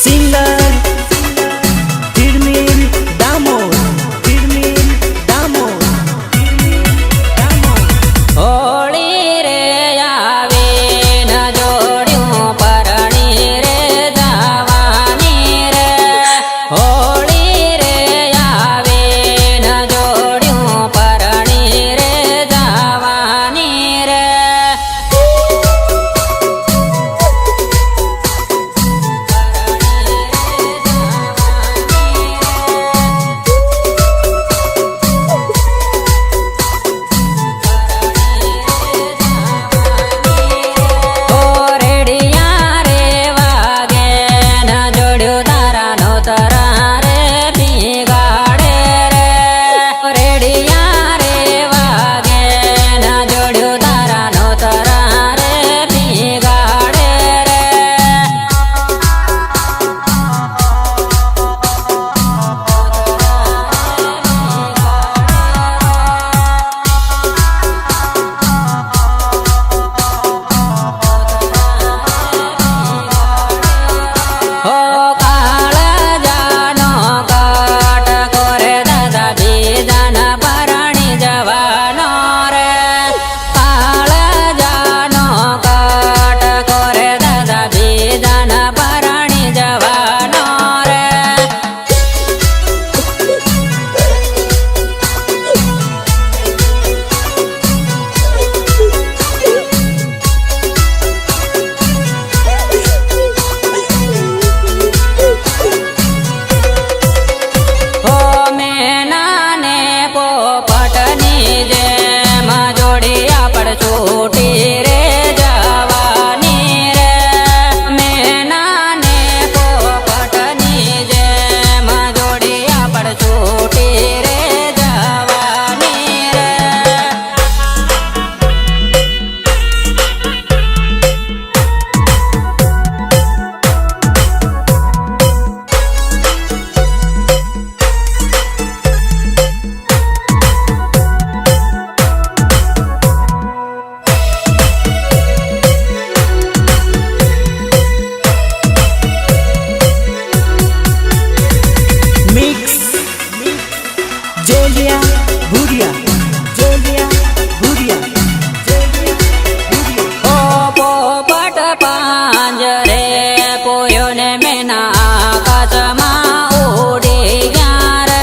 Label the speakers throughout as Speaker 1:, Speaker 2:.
Speaker 1: Singer ધીરમીન દામોદ, ધીરમીન દામોદ, ધીરમીન દામોદ.
Speaker 2: Holi રે આવે ન જોડ્યું પરણી રે જવાની રે. હોળી રે આવે ન જોડ્યું પરણી રે જવાની રે. છોટી રે જવાની રે. મેના ને પોપટની જેમ જોડિયા પડ છોટી રે જવાની રે.
Speaker 1: જોલિયા ભુરિયા, જોલિયા ભુરિયા, જોલિયા ભુરિયા.
Speaker 2: ઓ પોપટ પાંજરે પોયો ને મેના આકાશમાં ઉડી ગયા રે.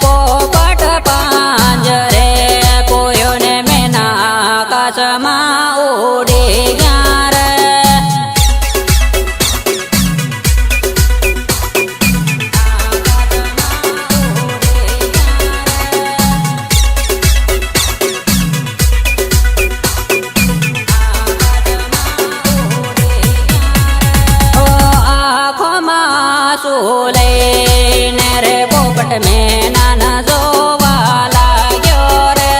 Speaker 2: પોપટ પાંજરે પોયો ને મેના આકાશમાં ઉડી ગયા રે. લઈને રે પોપટ મેના ન જોવા લાગ્યો રે.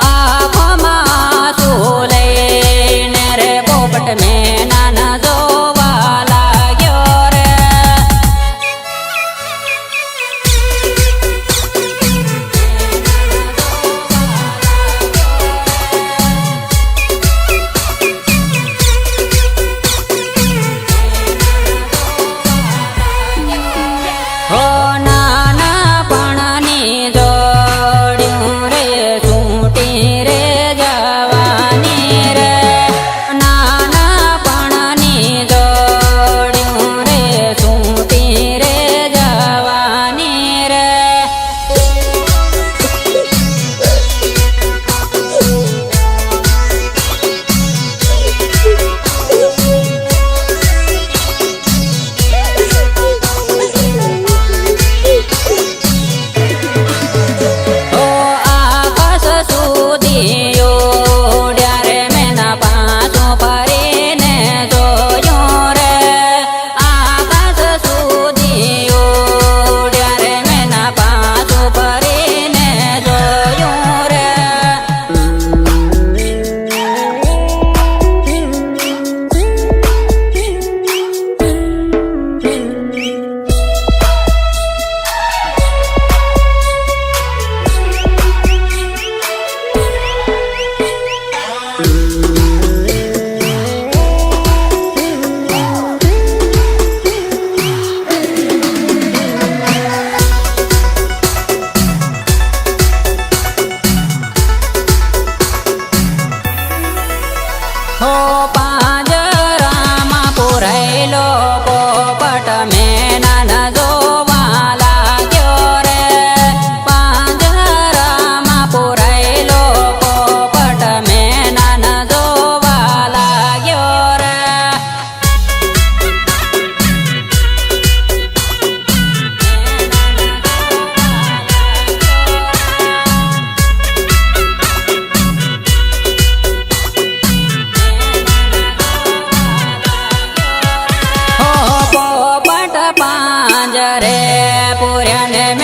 Speaker 2: આંખમાં શું લઈને રે પોપટ મેના ન જોવા લાગ્યો રે. પુરાયેલો પોપટ મેના જોવા લાગ્યો રે પાંજરામાં પુરાયેલો પોપટ મેના જોવા લાગ્યો રે પોપટ પાંજરે પૂર્યા ને